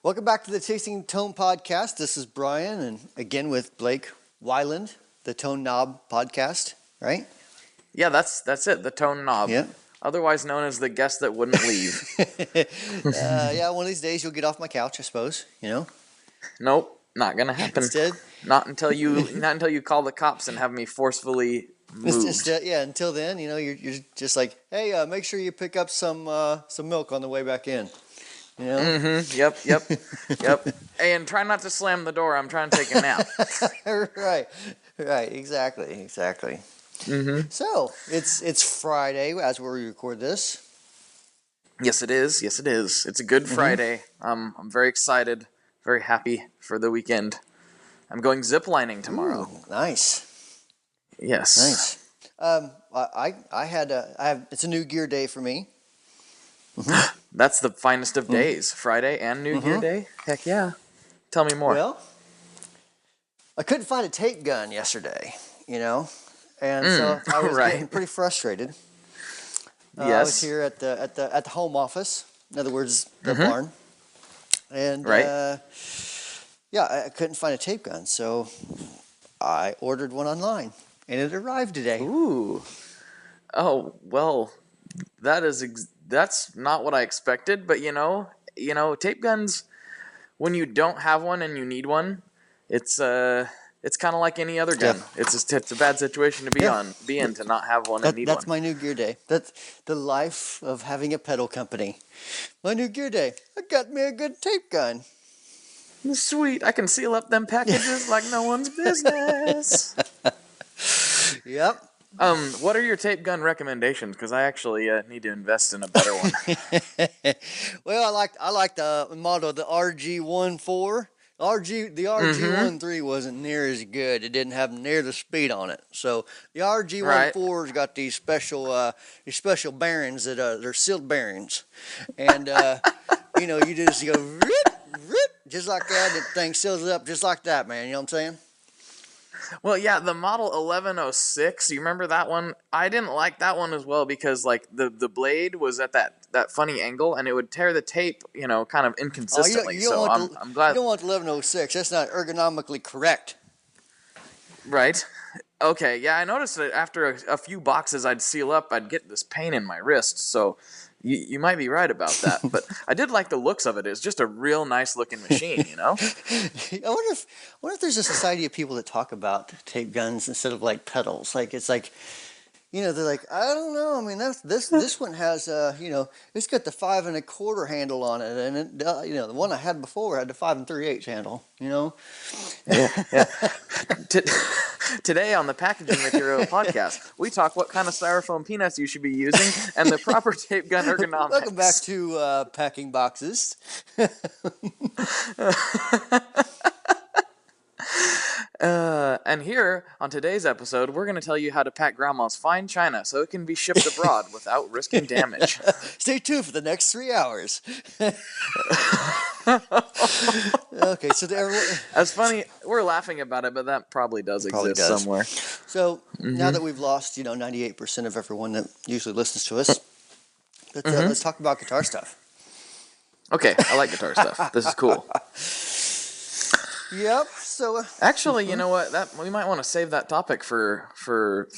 Welcome back to the Tasting Tone Podcast. This is Brian, and again with Blake Wyland, the Tone Knob Podcast, right? Yeah, that's it, the Tone Knob. Yeah. Otherwise known as the guest that wouldn't leave. Yeah, one of these days you'll get off my couch, I suppose, you know? Nope, not gonna happen. Instead? Not until you call the cops and have me forcefully moved. Until then, you know, you're just like, hey, make sure you pick up some milk on the way back in. You know? Mm-hmm. Yep. And try not to slam the door. I'm trying to take a nap. Right. Exactly. Mm-hmm. So it's Friday as we record this. Yes, it is. It's a good Friday. I'm very excited, very happy for the weekend. I'm going ziplining tomorrow. Ooh, nice. Yes. Nice. It's a new gear day for me. Mm-hmm. That's the finest of days. Friday and New Gear Day. Heck yeah. Tell me more. Well, I couldn't find a tape gun yesterday, you know, and so I was getting pretty frustrated. Yes. I was here at the home office, in other words, the barn, and I couldn't find a tape gun, so I ordered one online, and it arrived today. Ooh. Oh well, that's not what I expected, but you know, tape guns, when you don't have one and you need one, it's kind of like any other gun. Yeah. It's a bad situation to be in to not have one and need one. That's my new gear day. That's the life of having a pedal company. My new gear day. I got me a good tape gun. Sweet, I can seal up them packages like no one's business. Yep. What are your tape gun recommendations? Because I actually need to invest in a better one. Well, I like the model, the RG14. The RG13 wasn't near as good. It didn't have near the speed on it. So the RG14's got these special bearings that they're sealed bearings, and you just go rip, just like that. The thing seals it up just like that, man. You know what I'm saying? Well, yeah, the model 1106, you remember that one? I didn't like that one as well because like the blade was at that funny angle and it would tear the tape, kind of inconsistently. I'm glad. You don't want the 1106. That's not ergonomically correct. Right. Okay, yeah, I noticed that after a few boxes I'd seal up, I'd get this pain in my wrist, so you might be right about that. But I did like the looks of it. It's just a real nice looking machine, I wonder if there's a society of people that talk about tape guns instead of like pedals. Like it's like, they're like, I don't know. I mean, this one has it's got the 5 1/4 handle on it, and it, the one I had before had the 5 3/8 handle. Yeah. Today on the Packaging Material Podcast, we talk what kind of styrofoam peanuts you should be using and the proper tape gun ergonomics. Welcome back to packing boxes. And here on today's episode, we're going to tell you how to pack Grandma's fine china so it can be shipped abroad without risking damage. Stay tuned for the next 3 hours. Okay, so that's funny. We're laughing about it, but that probably does exist somewhere. So now that we've lost, 98% of everyone that usually listens to us, let's talk about guitar stuff. Okay, I like guitar stuff. This is cool. Yep. So actually, you know what? That we might want to save that topic for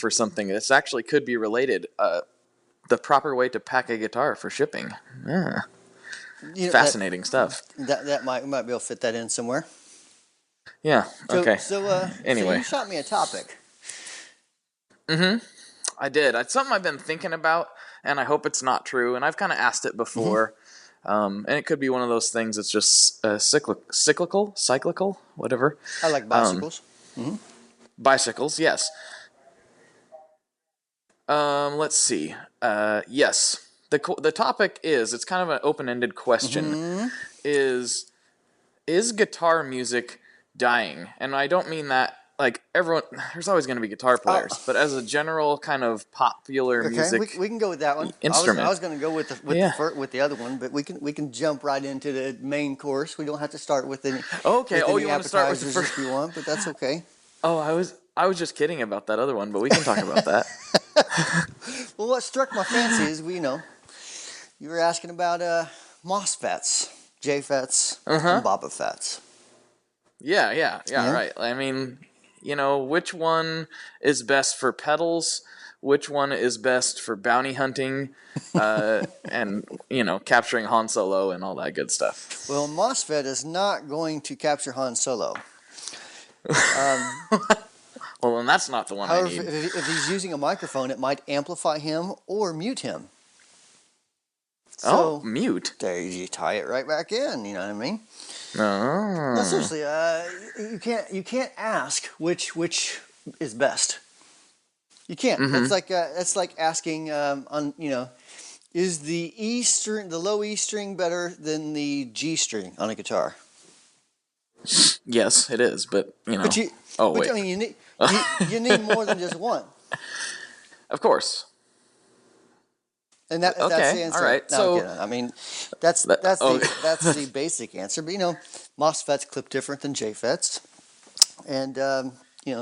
something. This actually could be related. The proper way to pack a guitar for shipping. Yeah. Fascinating stuff. That we might be able to fit that in somewhere. Yeah. Okay. So anyway, so you shot me a topic. I did. It's something I've been thinking about, and I hope it's not true. And I've kind of asked it before. And it could be one of those things that's just cyclical, whatever. I like bicycles. Bicycles, yes. Let's see. Yes. The topic is, it's kind of an open-ended question, is guitar music dying? And I don't mean that, like, everyone, there's always going to be guitar players, but as a general kind of popular music we can go with that one. Instrument. I was going to go with the other one, but we can jump right into the main course. We don't have to start with any. Okay. You want to start with the first? If you want, but that's okay. Oh, I was just kidding about that other one, but we can talk about that. Well, what struck my fancy is you were asking about MOSFETs. JFETs, Uh-huh. and BOBFETs. Yeah, Yeah. right. I mean, which one is best for pedals? Which one is best for bounty hunting? And, capturing Han Solo and all that good stuff. Well, MOSFET is not going to capture Han Solo. Well, then that's not the one I However, need. if he's using a microphone, it might amplify him or mute him. So, mute. there you tie it right back in. You know what I mean? Oh. No, seriously, you can't ask which is best. You can't. Mm-hmm. That's like asking is the low E string better than the G string on a guitar? Yes, it is, but But you, Oh but wait. I mean, you need more than just one. Of course. And that's Okay. the answer. All right. No, So I'm kidding. I mean, that's the basic answer. But MOSFETs clip different than JFETs, and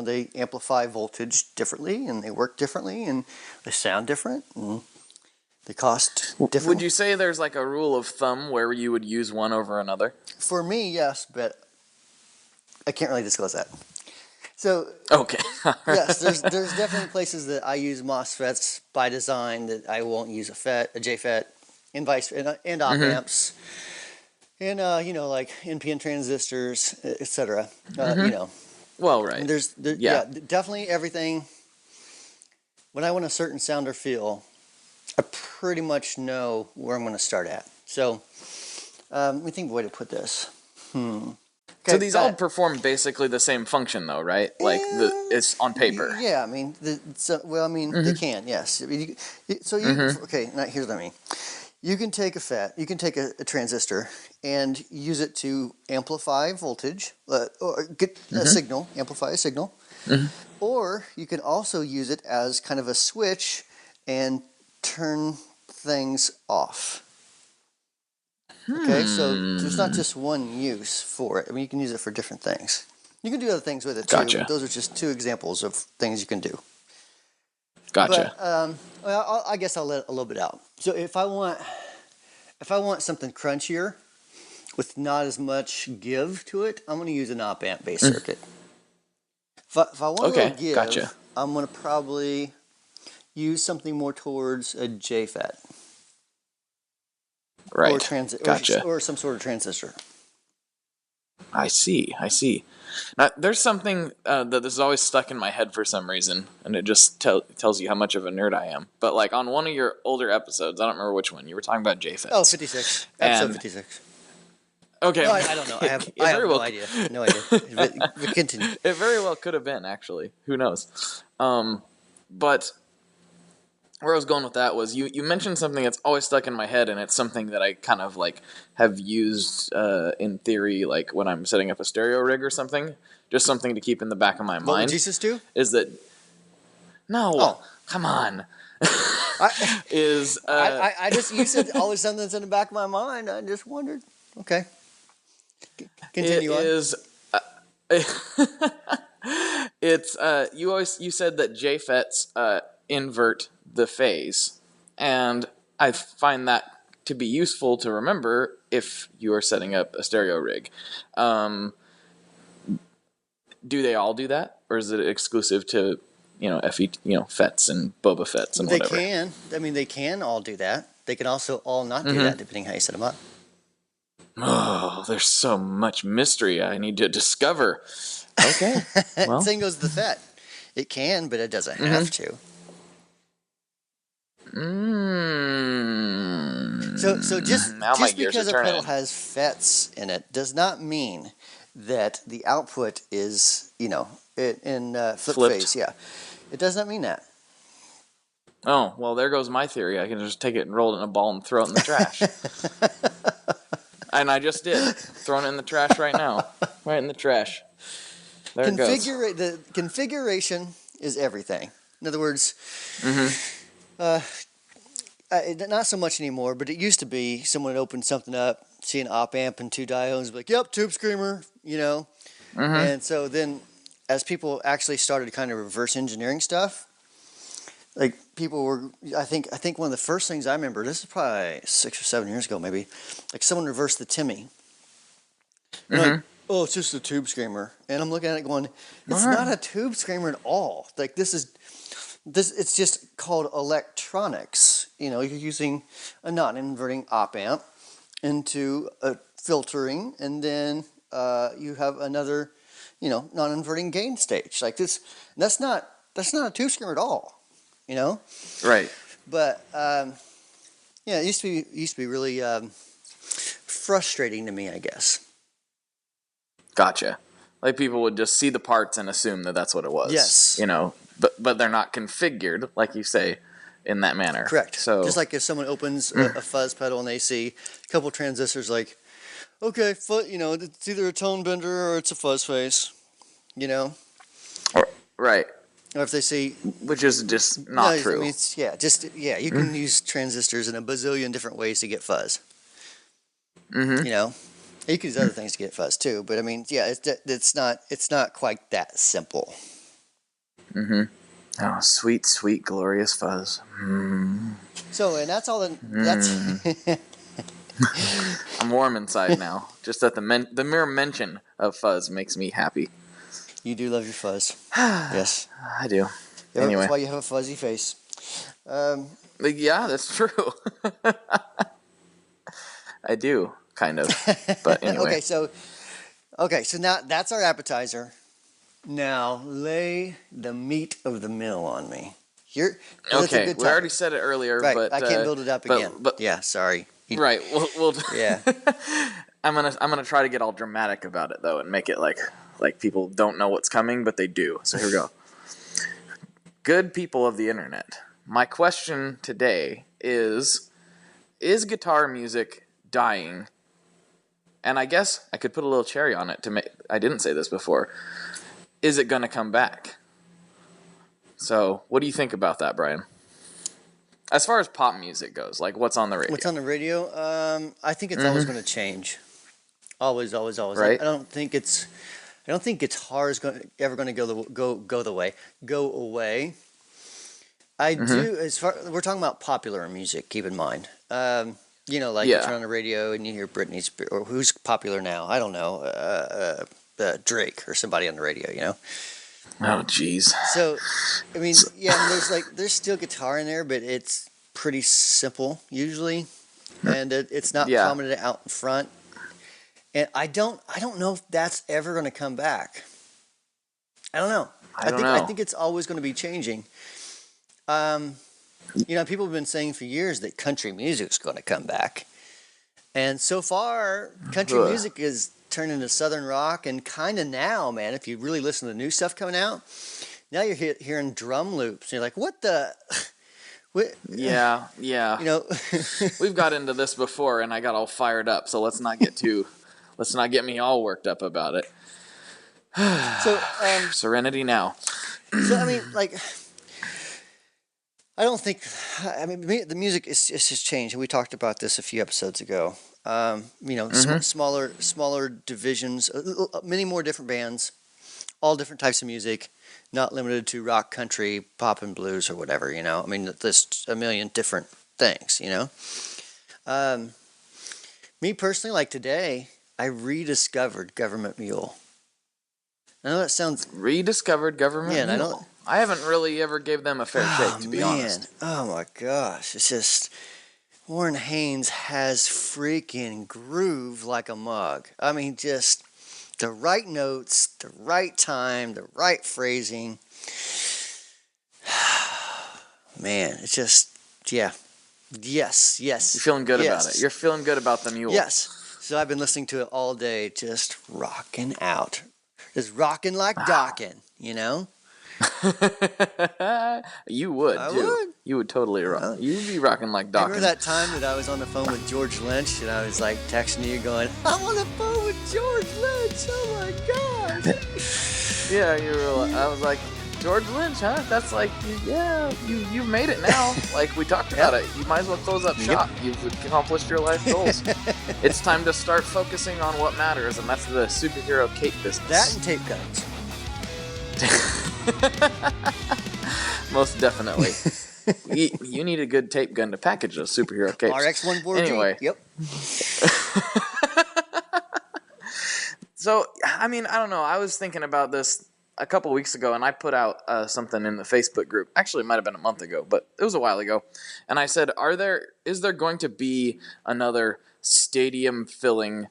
they amplify voltage differently, and they work differently, and they sound different, and they cost different. Would you say there's like a rule of thumb where you would use one over another? For me, yes, but I can't really disclose that. So Okay. yes, there's definitely places that I use MOSFETs by design that I won't use a JFET, and op amps, and like NPN transistors, etc. Well, right. Definitely everything. When I want a certain sound or feel, I pretty much know where I'm going to start at. So let me think of a way to put this. Okay, so these all perform basically the same function, though, right? Like it's on paper. Yeah, I mean, they can, yes. Okay, now here's what I mean. You can take a transistor and use it to amplify voltage, or get a signal, amplify a signal. Or you can also use it as kind of a switch and turn things off. Okay, so there's not just one use for it. I mean, you can use it for different things. You can do other things with it too. Gotcha. But those are just two examples of things you can do. Gotcha. But I guess I'll let a little bit out. So if I want something crunchier with not as much give to it, I'm going to use an op amp based circuit. If I want a little give, gotcha. I'm going to probably use something more towards a JFET. Right. Gotcha. Or some sort of transistor. I see. Now, there's something that this is always stuck in my head for some reason, and it just tells you how much of a nerd I am. But like on one of your older episodes, I don't remember which one, you were talking about JFETs. Oh, 56. Episode 56. Okay. No, I don't know. I have no idea. No idea. But continue. It very well could have been, actually. Who knows? But where I was going with that was you mentioned something that's always stuck in my head, and it's something that I kind of like have used in theory, like when I'm setting up a stereo rig or something. Just something to keep in the back of my mind. What would Jesus do? Is that come on. I just, you said always something that's in the back of my mind. I just wondered. Okay. Continue on. It's you said that JFETs invert the phase, and I find that to be useful to remember if you are setting up a stereo rig. Do they all do that, or is it exclusive to FETs and BOBFETs and whatever? They can. I mean, they can all do that. They can also all not do that, depending how you set them up. Oh, there's so much mystery I need to discover. Okay. Well. Same goes with the FET. It can, but it doesn't have to. So just because a pedal has FETs in it does not mean that the output is, in flip phase. Yeah. It does not mean that. Oh, well, there goes my theory. I can just take it and roll it in a ball and throw it in the trash. And I just did. Throwing it in the trash right now. Right in the trash. There it goes. The configuration is everything. In other words, not so much anymore, but it used to be someone would open something up, see an op amp and two diodes, be like, yep, tube screamer, And so then as people actually started kind of reverse engineering stuff, like people were. I think one of the first things I remember. This is probably 6 or 7 years ago, maybe. Like someone reversed the Timmy. And like, oh, it's just a tube screamer, and I'm looking at it going, it's not a tube screamer at all. Like this. It's just called electronics. You know, you're using a non-inverting op amp into a filtering, and then you have another, you know, non-inverting gain stage like this. That's not a tube screamer at all. You know, right? But yeah, it used to be really frustrating to me, I guess. Gotcha. Like people would just see the parts and assume that that's what it was. Yes. You know, but they're not configured, like you say, in that manner. Correct. So just like if someone opens a fuzz pedal and they see a couple transistors, like, okay, you know, it's either a tone bender or it's a fuzz face, you know. Right. Or if they see, which is just not true. I mean, you can use transistors in a bazillion different ways to get fuzz. You know, you can use other things to get fuzz too, but I mean, yeah, it's not quite that simple. Oh, sweet, sweet, glorious fuzz. So, and that's all. That's. I'm warm inside now. Just that the mere mention of fuzz makes me happy. You do love your fuzz. Yes, I do. Yeah, anyway, that's why you have a fuzzy face. Yeah, that's true. I do, kind of. But anyway. Okay, so now that's our appetizer. Now lay the meat of the meal on me. Okay, we already said it earlier, right, but I can't build it up again. But yeah, sorry. Right. We'll yeah. I'm gonna try to get all dramatic about it though, and make it like people don't know what's coming, but they do. So here we go. Good people of the internet, my question today is guitar music dying? And I guess I could put a little cherry on it to make. I didn't say this before. Is it gonna come back? So, what do you think about that, Brian? As far as pop music goes, like what's on the radio? What's on the radio? I think it's always going to change. Always. Right? I don't think guitar is ever going to go away. I do. We're talking about popular music. Keep in mind. You know, like you turn on the radio and you hear Britney Spears, or who's popular now? I don't know. Drake or somebody on the radio. You know. Oh, jeez. So, I mean, yeah, there's still guitar in there, but it's pretty simple usually, and it's not prominent out in front. And I don't know if that's ever going to come back. I don't know. I think it's always going to be changing. You know, people have been saying for years that country music's going to come back, and so far, country music is turned into southern rock, and kind of now, man, if you really listen to the new stuff coming out, now you're hearing drum loops. And you're like, what the? Yeah. You know, we've got into this before, and I got all fired up. So let's not get me all worked up about it. So serenity now. So I mean, like, I don't think. I mean, the music is just changed, and we talked about this a few episodes ago. You know, smaller divisions, many more different bands, all different types of music, not limited to rock, country, pop, and blues or whatever. You know, I mean, there's a million different things. You know, me personally, like today, I rediscovered Government Mule. I know that sounds rediscovered Government Mule. I haven't really ever gave them a fair shake, to be honest. Oh my gosh, it's just. Warren Haynes has freaking groove like a mug. I mean, just the right notes, the right time, the right phrasing. Man, it's just, yeah. Yes. You're feeling good about it. You're feeling good about the mule. Yes. So I've been listening to it all day, just rocking out. Just rocking like docking, you know? You would, I too. would. You would totally rock. You'd be rocking like docking. Remember that time that I was on the phone with George Lynch and I was like texting you going, I'm on the phone with George Lynch, oh my gosh. Yeah, I was like, George Lynch, huh? That's like, you've made it now. Like we talked about it. You might as well close up shop. You've accomplished your life goals. It's time to start focusing on what matters, and that's the superhero cape business. That and tape guns. Most definitely. You need a good tape gun to package those superhero capes. RX-14G. Anyway. Yep. So, I mean, I don't know. I was thinking about this a couple weeks ago, and I put out something in the Facebook group. Actually, it might have been a month ago, but it was a while ago. And I said, is there going to be another stadium-filling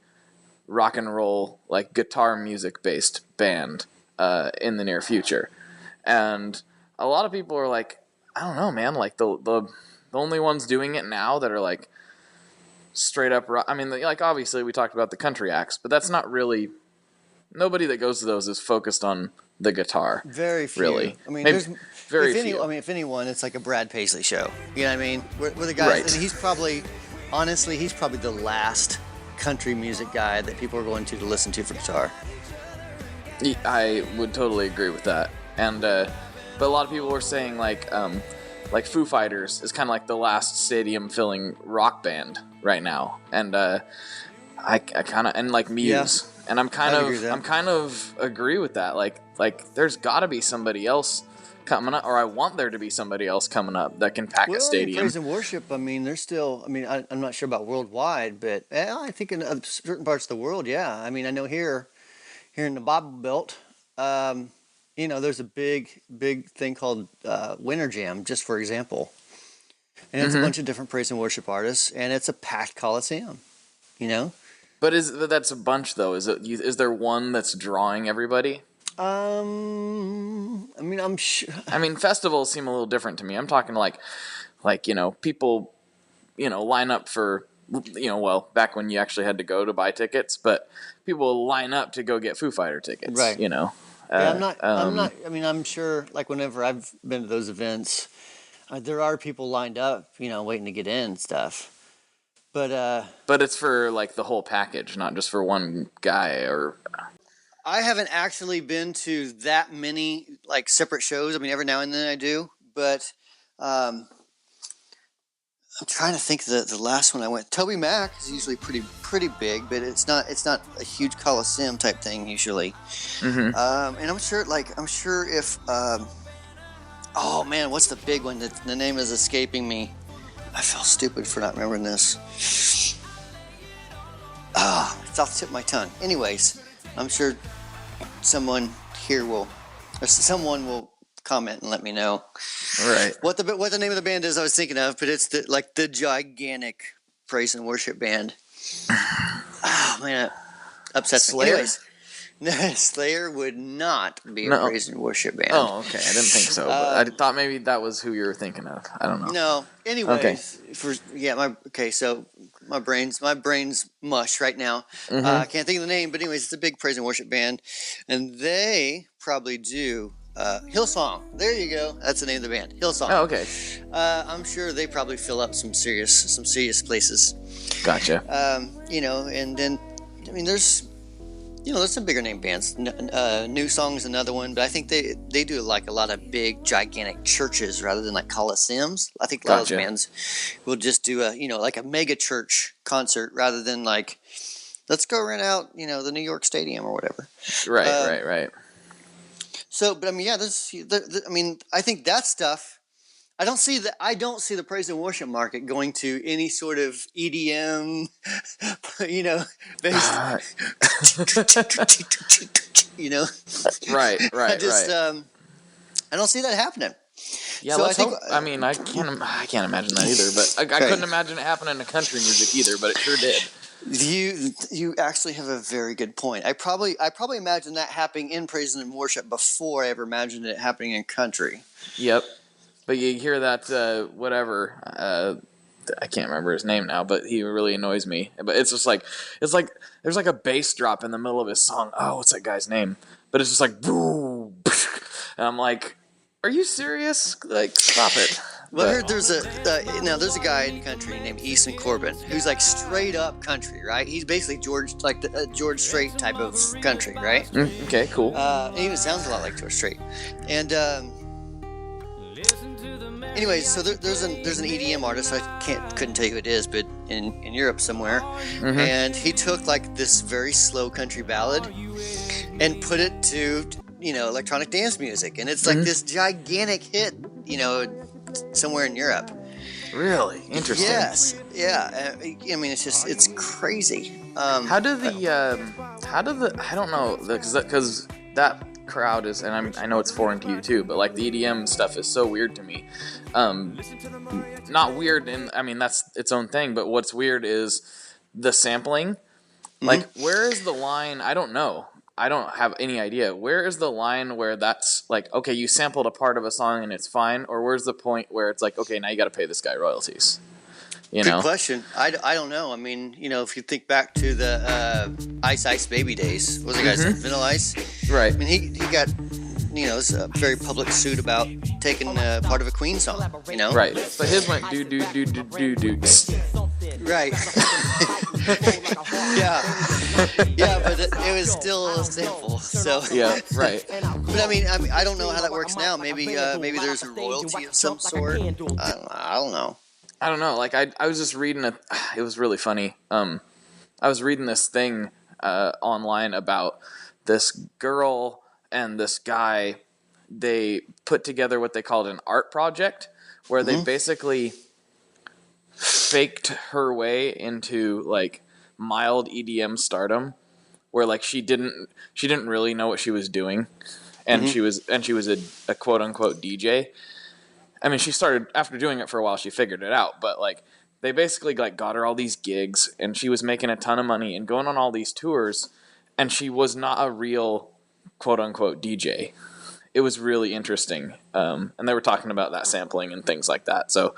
rock and roll, like guitar music-based band in the near future? And a lot of people are like, I don't know, man. Like the only ones doing it now that are like straight up rock. I mean, like obviously we talked about the country acts, but that's not really. Nobody that goes to those is focused on the guitar. Very few. Really. I mean, Maybe there's very few. I mean, if anyone, it's like a Brad Paisley show. You know what I mean? Where the guy, Right. and he's probably the last country music guy that people are going to listen to for guitar. I would totally agree with that. And but a lot of people were saying like Foo Fighters is kind of like the last stadium filling rock band right now, and I kind of, and like Muse, Yeah. and I'm kind I'd of agree with that. Like there's got to be somebody else coming up, or I want there to be somebody else coming up that can pack a stadium. Praise and worship. I mean, there's still. I mean, I'm not sure about worldwide, but I think in certain parts of the world, yeah. I mean, I know here in the Bible Belt, there's a big thing called Winter Jam, just for example, and it's a bunch of different praise and worship artists, and it's a packed coliseum. But that's a bunch though? Is there one that's drawing everybody? I mean, I'm sure. I mean, festivals seem a little different to me. I'm talking like people, line up for, back when you actually had to go to buy tickets, but people line up to go get Foo Fighter tickets, Right. Yeah, I'm not. I mean, I'm sure. Like whenever I've been to those events, there are people lined up, waiting to get in and stuff. But it's for like the whole package, not just for one guy. Or I haven't actually been to that many like separate shows. I mean, every now and then I do, but I'm trying to think. The last one I went, Toby Mac is usually pretty big, but it's not a huge coliseum type thing usually. Mm-hmm. And I'm sure if oh man, what's the big one? The name is escaping me. I feel stupid for not remembering this. It's off the tip of my tongue. Anyways, I'm sure someone will comment and let me know. Right. What the name of the band is I was thinking of, but it's the gigantic praise and worship band. Oh man, upsets me. Anyways, Slayer would not be a praise and worship band. Oh, okay. I didn't think so. But I thought maybe that was who you were thinking of. I don't know. No. Anyways, okay. So my brain's mush right now. Mm-hmm. I can't think of the name, but anyways, it's a big praise and worship band, and they probably do Hillsong. There you go. That's the name of the band, Hillsong. Oh, okay. I'm sure they probably fill up some serious places. Gotcha. And then I mean, there's some bigger name bands. New Song's another one, but I think they do like a lot of big, gigantic churches rather than like coliseums. I think a lot of those bands will just do like a mega church concert rather than like, let's go rent out, the New York Stadium or whatever. Right. So, but I mean, yeah, I think that stuff. I don't see the praise and worship market going to any sort of EDM, based, Right. I don't see that happening. Yeah, so let's hope. I mean, I can't imagine that either. But I couldn't imagine it happening in country music either. But it sure did. You actually have a very good point. I probably imagined that happening in praise and worship before I ever imagined it happening in country. Yep. But you hear that, I can't remember his name now, but he really annoys me. But it's just like, there's like a bass drop in the middle of his song. Oh, what's that guy's name? But it's just like, boom. And I'm like, are you serious? Like, stop it. Well, I heard there's a guy in country named Easton Corbin who's like straight up country, right? He's basically George Strait type of country, right? Okay, cool. It even sounds a lot like George Strait. And anyways, so there's an EDM artist. I couldn't tell you who it is, but in Europe somewhere, and he took like this very slow country ballad and put it to electronic dance music, and it's like this gigantic hit, somewhere in Europe. Really interesting. Yes, yeah. I mean, it's crazy. How do the I don't know, because that crowd is, and I know it's foreign to you too, but like the EDM stuff is so weird to me. Not weird I mean, that's its own thing, but what's weird is the sampling. Like, where is the line? I don't know. I don't have any idea. Where is the line where that's like, okay, you sampled a part of a song and it's fine, or where's the point where it's like, okay, now you got to pay this guy royalties? Good question. I don't know. I mean, if you think back to the Ice Baby days, what was the guy's name? Vanilla Ice? Right. I mean, he got, it's a very public suit about taking part of a Queen song, Right. But his went do. Right. Yeah. Yeah, but it was still a sample. So. Yeah. Right. But I mean, I don't know how that works now. Maybe there's a royalty of some sort. I don't know. I don't know. Like I was just reading it was really funny. I was reading this thing online about this girl and this guy. They put together what they called an art project, where they basically faked her way into like mild EDM stardom, where like she didn't really know what she was doing, and she was a quote unquote DJ. I mean, she started, after doing it for a while, she figured it out, but like they basically like got her all these gigs, and she was making a ton of money and going on all these tours, and she was not a real quote unquote DJ. It was really interesting, and they were talking about that sampling and things like that. So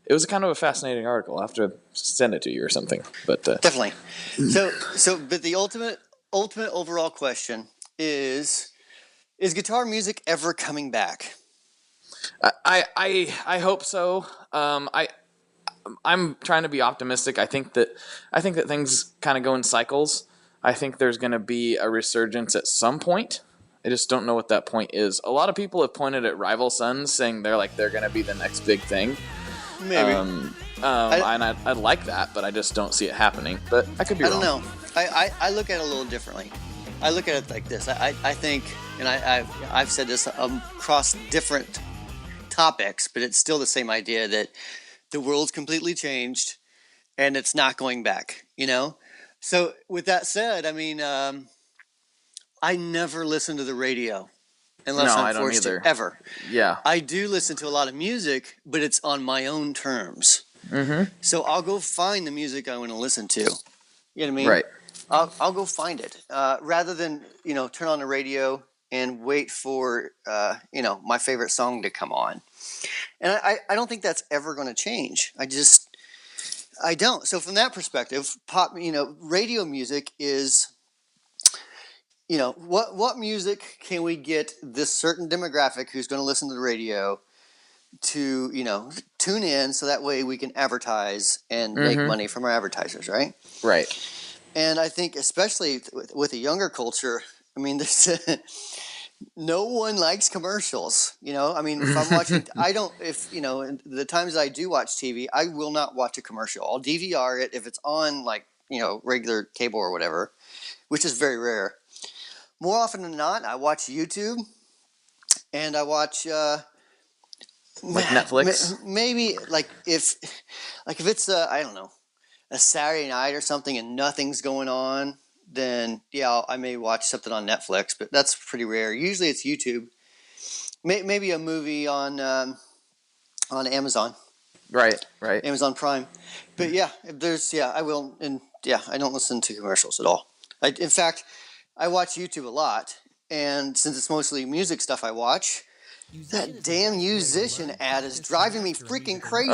it was kind of a fascinating article. I'll have to send it to you or something. But definitely. But the ultimate overall question is guitar music ever coming back? I hope so. I'm trying to be optimistic. I think that things kind of go in cycles. I think there's going to be a resurgence at some point. I just don't know what that point is. A lot of people have pointed at Rival Sons, saying they're going to be the next big thing. Maybe. And I'd like that, but I just don't see it happening. But I could be wrong. I don't know. I look at it a little differently. I look at it like this. I think, and I've said this across different topics, but it's still the same idea that the world's completely changed and it's not going back, So with that said, I mean, I never listen to the radio unless I'm forced to, ever. Yeah. I do listen to a lot of music, but it's on my own terms. So I'll go find the music I want to listen to. You know what I mean? Right. I'll go find it rather than turn on the radio and wait for my favorite song to come on. And I don't think that's ever going to change. I don't. So from that perspective, pop, radio music is, what music can we get this certain demographic who's going to listen to the radio to, tune in so that way we can advertise and make money from our advertisers, right? Right. And I think especially with a younger culture, I mean, no one likes commercials. I mean, if I'm watching, the times I do watch TV, I will not watch a commercial. I'll DVR it if it's on like, regular cable or whatever, which is very rare. More often than not, I watch YouTube and I watch, like Netflix? Maybe if it's I don't know, a Saturday night or something and nothing's going on, then yeah, I may watch something on Netflix, but that's pretty rare. Usually it's YouTube, maybe a movie on Amazon. Right. Amazon Prime. But yeah, I will, and yeah, I don't listen to commercials at all. In fact, I watch YouTube a lot, and since it's mostly music stuff I watch, that damn musician ad is driving me freaking crazy.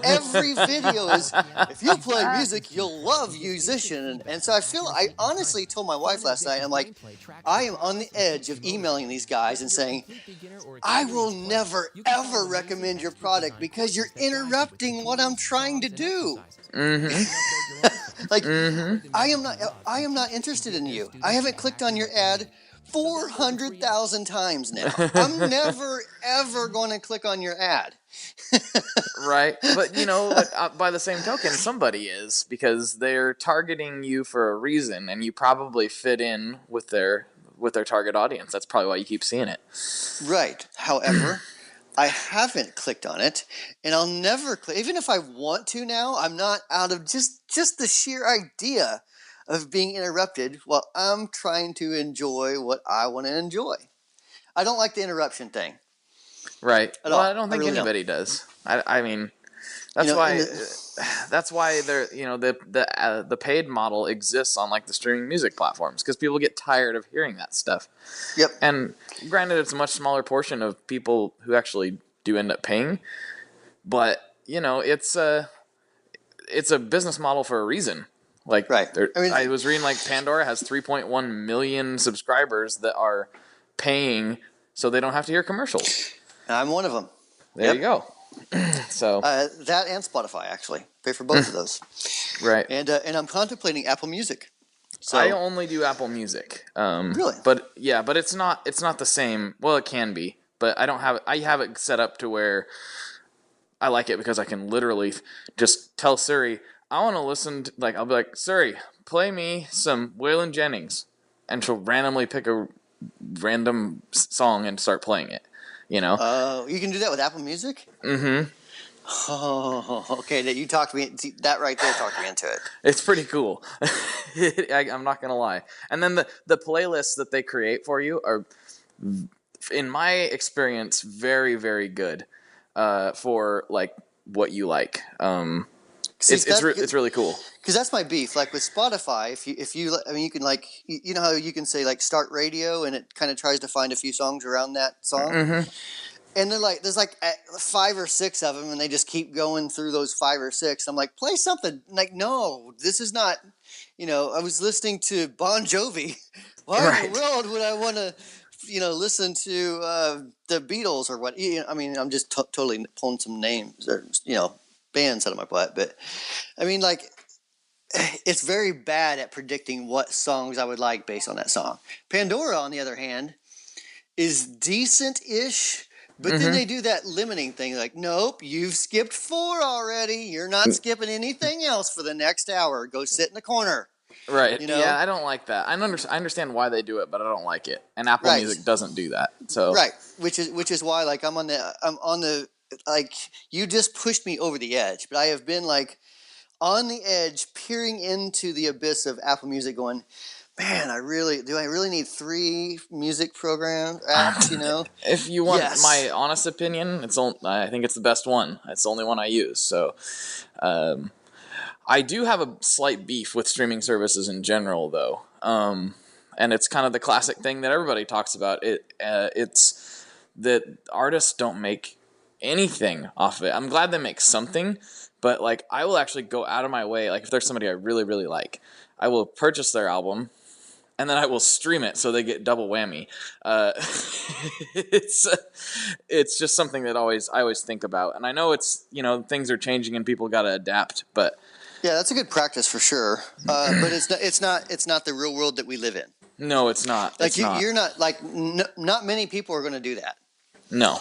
Every video is, if you play music, you'll love musician. And so I honestly told my wife last night, I'm like, I am on the edge of emailing these guys and saying, I will never, ever recommend your product because you're interrupting what I'm trying to do. I am not interested in you. I haven't clicked on your ad 400,000 times now. I'm never, ever going to click on your ad. Right. But, by the same token, somebody is, because they're targeting you for a reason, and you probably fit in with their target audience. That's probably why you keep seeing it. Right. However, I haven't clicked on it, and I'll never click. Even if I want to now, I'm not, out of just the sheer idea of being interrupted while I'm trying to enjoy what I want to enjoy. I don't like the interruption thing Right. at Well, I all. don't I think really don't. anybody does. I mean, You that's know, in why the that's why they're the paid model exists on like the streaming music platforms because people get tired of hearing that stuff. yep, And granted, it's a much smaller portion of people who actually do end up paying, but it's a business model for a reason. Like right. I mean, I was reading like Pandora has 3.1 million subscribers that are paying so they don't have to hear commercials. I'm one of them. There you Yep. go. So That and Spotify actually pay for both of those, right. and I'm contemplating Apple Music. I So only do Apple Music. really, But yeah, but it's not the same. Well, it can be, but I have it set up to where I like it because I can literally just tell Siri, I want to listen to, like, I'll be like, Siri, play me some Waylon Jennings. And she'll randomly pick a random song and start playing it, you know? you can do that with Apple Music. Mm-hmm. Oh, okay. That you talked me. That right there talked me into it. It's pretty cool. I'm not going to lie. And then the playlists that they create for you are, in my experience, very, very good for, like, what you like. See, It's really cool. because that's my beef. Like with Spotify, I mean, you can like, you know how you can say like start radio, and it kind of tries to find a few songs around that song. Mm-hmm. And they're like, there's like 5 or 6 of them, and they just keep going through those 5 or 6. I'm like, play something. Like, no, this is not. I was listening to Bon Jovi. Why in the Right. world would I want to, listen to the Beatles or what? I mean, I'm just totally pulling some names or bands out of my butt, but I mean, like, it's very bad at predicting what songs I would like based on that song. Pandora, on the other hand, is decent-ish, but then Mm-hmm. they do that limiting thing, like, nope, you've skipped 4 already. You're not skipping anything else for the next hour. Go sit in the corner. Right. You Yeah, know? I don't like that. I understand why they do it, but I don't like it. And Apple Right. Music doesn't do that. So Right. Which is why, like, I'm on the like, you just pushed me over the edge, but I have been like on the edge, peering into the abyss of Apple Music, going, man, I really need 3 music program apps, if you want Yes. my honest opinion, I think it's the best one. It's the only one I use. So I do have a slight beef with streaming services in general, though. And it's kind of the classic thing that everybody talks about. It's that artists don't make anything off of it. I'm glad they make something, but like I will actually go out of my way. Like if there's somebody I really really like, I will purchase their album and then I will stream it so they get double whammy. It's it's just something that I always think about, and I know it's things are changing and people got to adapt, but Yeah, that's a good practice for sure. But it's not the real world that we live in. no, it's not. Like It's not. you're not like not many people are going to do that. No,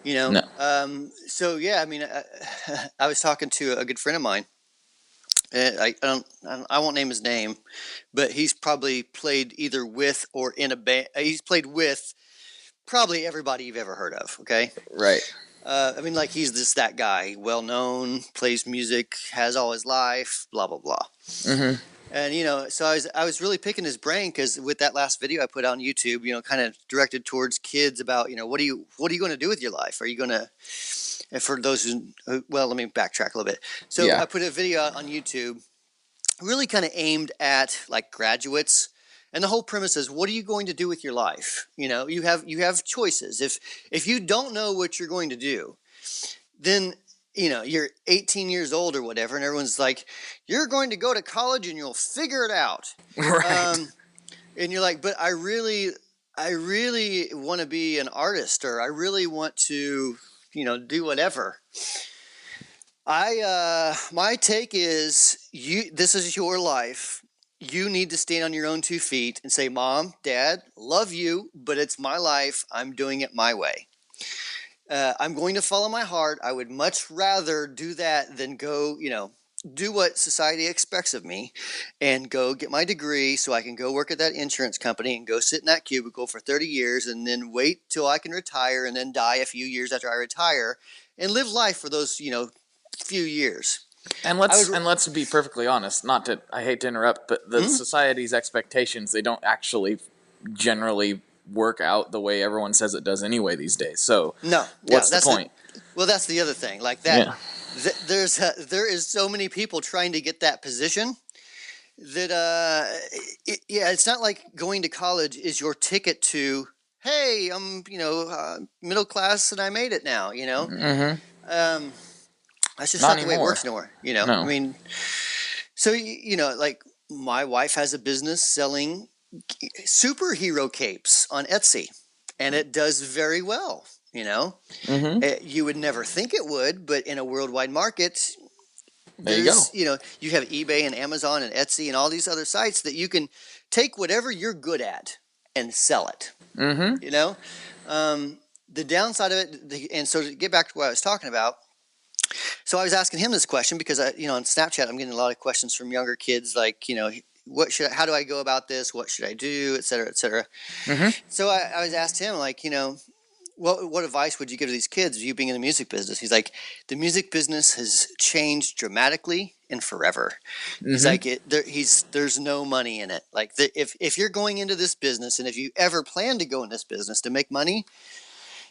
no. So yeah, I mean, I was talking to a good friend of mine. And I won't name his name, but he's probably played either with or in a band. He's played with probably everybody you've ever heard of. Okay. Right. I mean, like he's that guy, well known, plays music, has all his life, blah blah blah. Mm-hmm. And so I was really picking his brain because with that last video I put on YouTube, kind of directed towards kids about what are you going to do with your life? Are you going to, and for those well, let me backtrack a little bit. So Yeah. I put a video out on YouTube, really kind of aimed at like graduates. And the whole premise is, what are you going to do with your life? You have choices. If you don't know what you're going to do, then you're 18 years old or whatever, and everyone's like, you're going to go to college and you'll figure it out. Right. And you're like, but I really want to be an artist, or I really want to do whatever. My take is, this is your life. You need to stand on your own 2 feet and say, Mom, Dad, love you, but it's my life. I'm doing it my way. I'm going to follow my heart. I would much rather do that than go do what society expects of me and go get my degree so I can go work at that insurance company and go sit in that cubicle for 30 years and then wait till I can retire and then die a few years after I retire and live life for those, few years. And let's be perfectly honest. Not to, I hate to interrupt, but the society's expectations, they don't actually generally work out the way everyone says it does anyway these days. So no, what's the point? That's the other thing. Like that, there is so many people trying to get that position that it's not like going to college is your ticket to, hey, I'm middle class and I made it now. That's just not the way it works anymore. No. I mean, so like my wife has a business selling superhero capes on Etsy, and it does very well. You would never think it would, but in a worldwide market, there you go. You have eBay and Amazon and Etsy and all these other sites that you can take whatever you're good at and sell it. The downside of it, and so to get back to what I was talking about, so I was asking him this question because on Snapchat I'm getting a lot of questions from younger kids like, how do I go about this? What should I do? Et cetera, et cetera. So I was asked him like, what advice would you give to these kids, you being in the music business? He's like, the music business has changed dramatically and forever. He's like, there's no money in it. Like if you're going into this business and if you ever plan to go in this business to make money,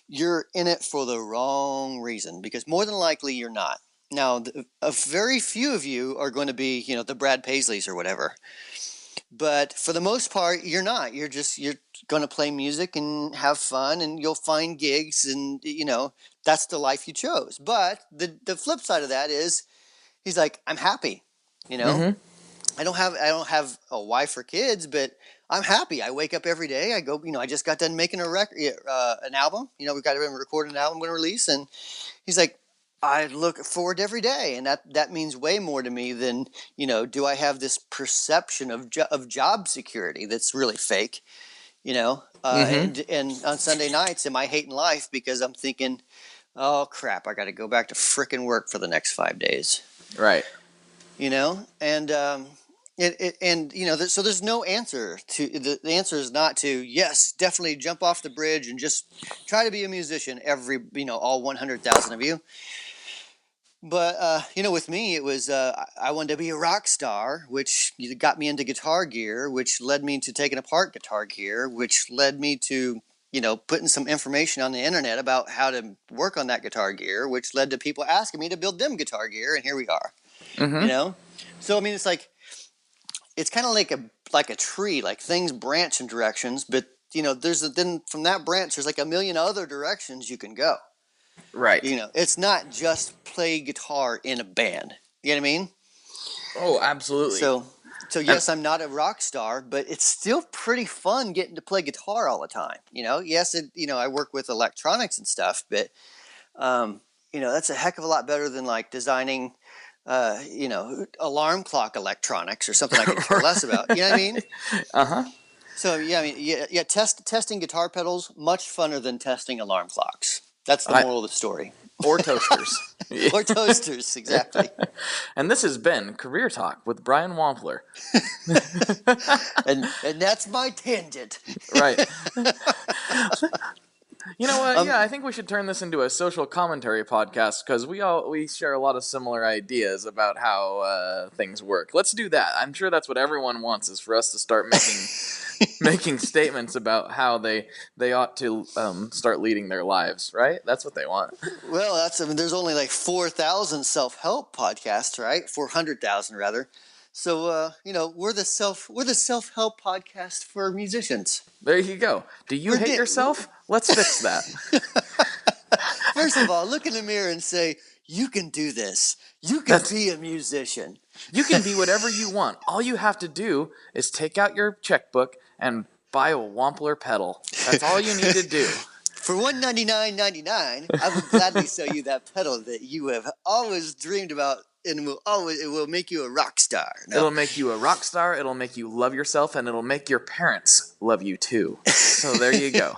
you're in it for the wrong reason, because more than likely you're not. Now, a very few of you are going to be, the Brad Paisleys or whatever. But for the most part, you're not. You're going to play music and have fun, and you'll find gigs, and that's the life you chose. But the flip side of that is, he's like, I'm happy. I don't have a wife or kids, but I'm happy. I wake up every day. I go, I just got done making an album. We've got to record an album I'm going to release, and he's like, I look forward to every day, and that means way more to me than, do I have this perception of job security that's really fake, and on Sunday nights, am I hating life because I'm thinking, oh crap, I got to go back to frickin' work for the next 5 days. Right. And so there's no answer to the answer is not to, yes, definitely jump off the bridge and just try to be a musician, all 100,000 of you. But, with me, it was, I wanted to be a rock star, which got me into guitar gear, which led me to taking apart guitar gear, which led me to, putting some information on the internet about how to work on that guitar gear, which led to people asking me to build them guitar gear. And here we are, So, I mean, it's like, it's kind of like a tree, like things branch in directions, but, then from that branch, there's like a million other directions you can go. Right. It's not just play guitar in a band. You know what I mean? Oh, absolutely. So yes, I'm not a rock star, but it's still pretty fun getting to play guitar all the time. Yes, I work with electronics and stuff, but that's a heck of a lot better than like designing, alarm clock electronics or something I could care less about. You know what I mean? So yeah, testing guitar pedals much funner than testing alarm clocks. That's the moral of the story. Or toasters. Or toasters, exactly. And this has been Career Talk with Brian Wampler. and that's my tangent. Right. You know what? I think we should turn this into a social commentary podcast because we share a lot of similar ideas about how things work. Let's do that. I'm sure that's what everyone wants, is for us to start making statements about how they ought to start leading their lives. Right? That's what they want. Well, there's only like 4,000 self-help podcasts, right? 400,000 rather. So we're the self-help podcast for musicians. There you go. Do you hate yourself? Let's fix that. First of all, look in the mirror and say, you can do this. You can be a musician. You can be whatever you want. All you have to do is take out your checkbook and buy a Wampler pedal. That's all you need to do. For $199.99, I would gladly sell you that pedal that you have always dreamed about it will make you a rock star. No. It'll make you a rock star. It'll make you love yourself, and it'll make your parents love you too. So there you go.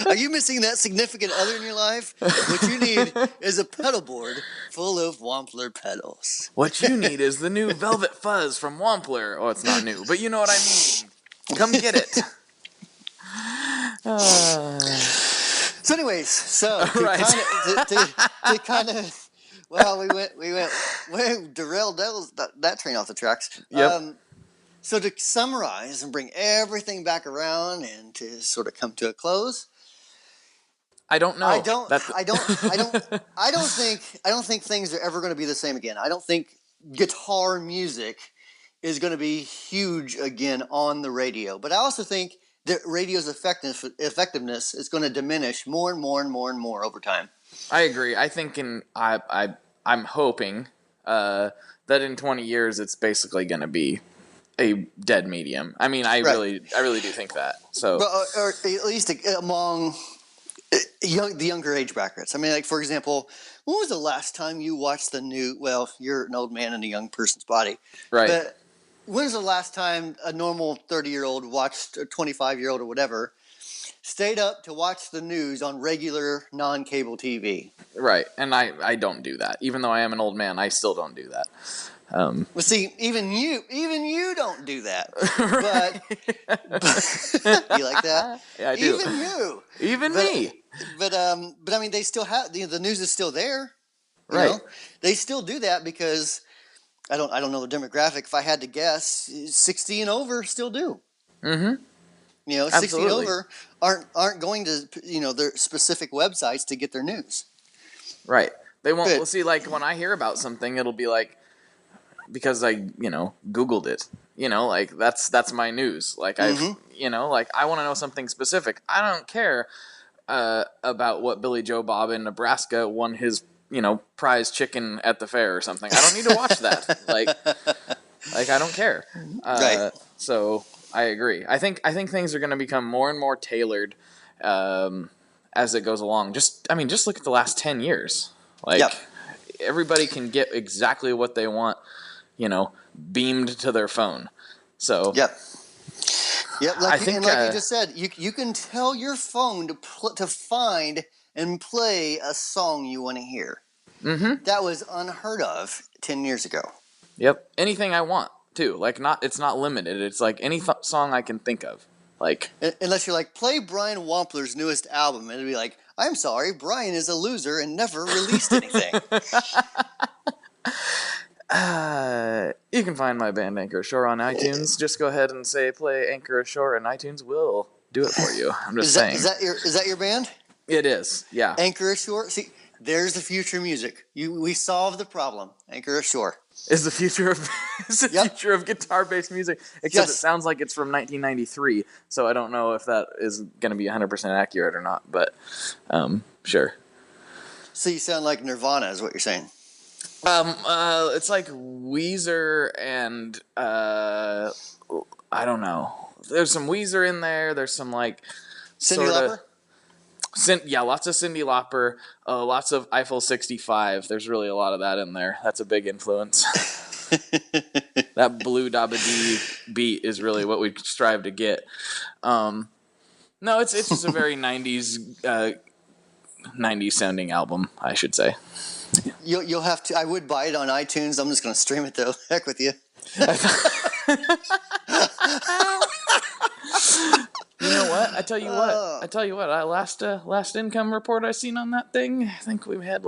Are you missing that significant other in your life? What you need is a pedal board full of Wampler pedals. What you need is the new Velvet Fuzz from Wampler. Oh, it's not new, but you know what I mean. Come get it. So, anyways, Right. to kind of, well, we derailed that train off the tracks. Yep. So to summarize and bring everything back around and to sort of come to a close, I don't know. I don't think things are ever going to be the same again. I don't think guitar music is going to be huge again on the radio. But I also think that radio's effectiveness is going to diminish more and more and more and more over time. I agree. I think I'm hoping that in 20 years it's basically going to be a dead medium. I mean, I really do think that. So, or at least among the younger age brackets. I mean, like, for example, when was the last time you watched the new? Well, you're an old man in a young person's body, right? But when was the last time a normal 30-year-old watched, a 25-year-old or whatever, stayed up to watch the news on regular non-cable TV? Right, and I don't do that. Even though I am an old man, I still don't do that. Well, see, even you don't do that. But you like that? Yeah, I do. Even me. But I mean, they still have the news is still there. Right. Know? They still do that because I don't know the demographic. If I had to guess, 60 and over still do. Mm-hmm. 60 and over aren't going to their specific websites to get their news. Right. They won't. Well, see, like when I hear about something, it'll be like, because I Googled it. Like that's my news. Like like I want to know something specific. I don't care about what Billy Joe Bob in Nebraska won his prize chicken at the fair or something. I don't need to watch that. like I don't care. Right. So I agree. I think things are going to become more and more tailored as it goes along. Just look at the last 10 years. Like everybody can get exactly what they want, beamed to their phone. So Yep. Like you just said, you can tell your phone to find and play a song you want to hear. Mm-hmm. That was unheard of 10 years ago. Yep. Anything I want too. Like it's not limited. It's like any song I can think of. Like unless you're like, play Brian Wampler's newest album, and it'd be like, I'm sorry, Brian is a loser and never released anything. You can find my band Anchor Ashore on iTunes. Just go ahead and say play Anchor Ashore, and iTunes will do it for you. I'm just saying. Is that your band? It is. Yeah. Anchor Ashore. See, there's the future music. We solved the problem. Anchor Ashore is the future of future of guitar-based music. Except it sounds like it's from 1993, so I don't know if that is going to be 100% accurate or not. But sure. So you sound like Nirvana, is what you're saying. It's like Weezer and I don't know. There's some Weezer in there. There's some like Cyndi Lauper. Lots of Cyndi Lauper. Lots of Eiffel 65. There's really a lot of that in there. That's a big influence. That blue dabba dee beat is really what we strive to get. No, it's just a very 90s sounding album, I should say. You'll have to. I would buy it on iTunes. I'm just going to stream it though. Heck with you. You know what? I tell you what. Last income report I seen on that thing, I think we had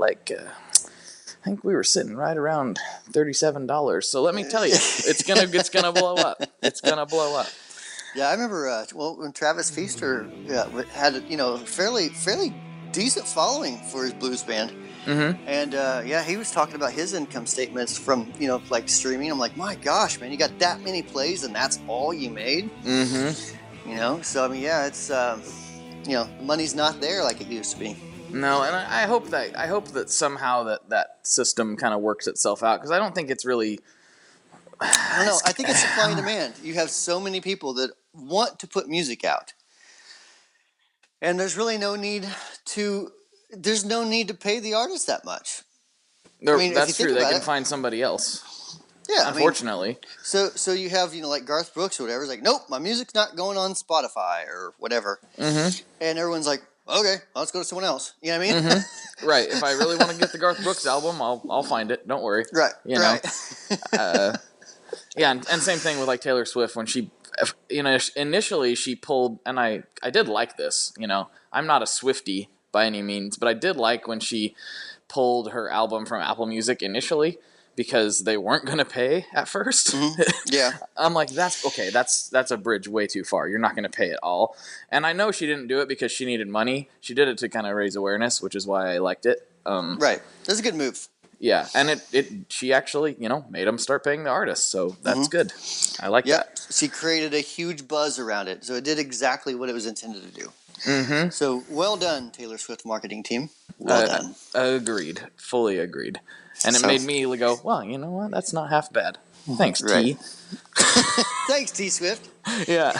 we were sitting right around $37. So let me tell you, it's gonna blow up. It's gonna blow up. Yeah, I remember. When Travis Feaster had a fairly decent following for his blues band. Mm-hmm. And he was talking about his income statements from like streaming. I'm like, my gosh, man, you got that many plays and that's all you made. Mm-hmm. So I mean, it's money's not there like it used to be. No, and I hope that somehow that system kind of works itself out, because I don't think it's really. I don't know. I think it's supply and demand. You have so many people that want to put music out, and there's really no need to. There's no need to pay the artist that much. If you That's think true. They about can it, find somebody else. yeah, Unfortunately. so you have like Garth Brooks or whatever. It's like, nope, my music's not going on Spotify or whatever, and everyone's like, okay, let's go to someone else. You know what I mean? Right. If I really want to get the Garth Brooks album, I'll find it. Don't worry. Right. You know. Right. Yeah, and same thing with like Taylor Swift when she, initially she pulled, and I did like this. I'm not a Swiftie by any means, but I did like when she pulled her album from Apple Music initially because they weren't going to pay at first. Yeah. I'm like, that's okay. That's a bridge way too far. You're not going to pay it all. And I know she didn't do it because she needed money. She did it to kind of raise awareness, which is why I liked it. Right. That's a good move. Yeah, and she actually, made them start paying the artists, so that's good. I like that. She created a huge buzz around it, so it did exactly what it was intended to do. So well done, Taylor Swift marketing team. Well done. Agreed. Fully agreed. And it made me go, well, you know what? That's not half bad. Thanks, T. Thanks, T Swift. Yeah.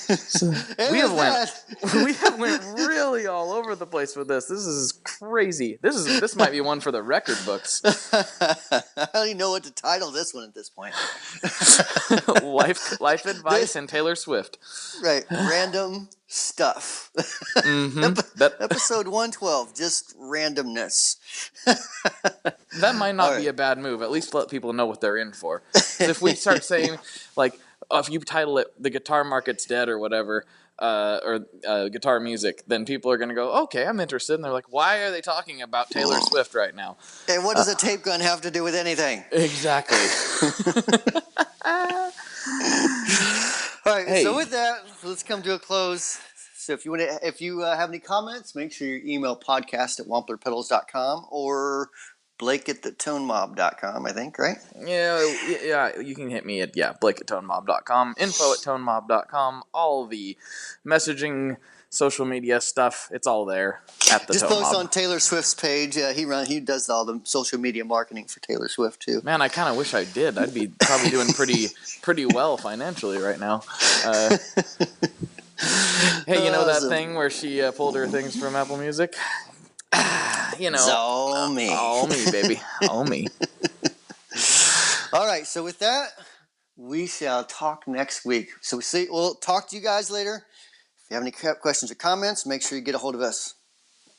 So we have went really all over the place with this. This is crazy. This might be one for the record books. I don't even know what to title this one at this point. Life advice and Taylor Swift. Right, random stuff. Episode 112, just randomness. That might not be a bad move. At least let people know what they're in for. If we start saying like, if you title it "The Guitar Market's Dead" or whatever, or guitar music, then people are going to go, okay, I'm interested. And they're like, why are they talking about Taylor Swift right now? And what does a tape gun have to do with anything? Exactly. All right, so with that, let's come to a close. So if you have any comments, make sure you email podcast@wamplerpedals.com or blake@thetonemob.com, I think, right? Yeah, you can hit me at, blake@tonemob.com, info@tonemob.com, all the messaging, social media stuff, it's all there at the Just Tone post Mob. on Taylor Swift's page. He does all the social media marketing for Taylor Swift, too. Man, I kind of wish I did. I'd be probably doing pretty well financially right now. Hey, you know that thing where she pulled her things from Apple Music? It's all me. All me, baby. All me. All right, so with that, we shall talk next week. So we'll talk to you guys later. If you have any questions or comments, make sure you get a hold of us.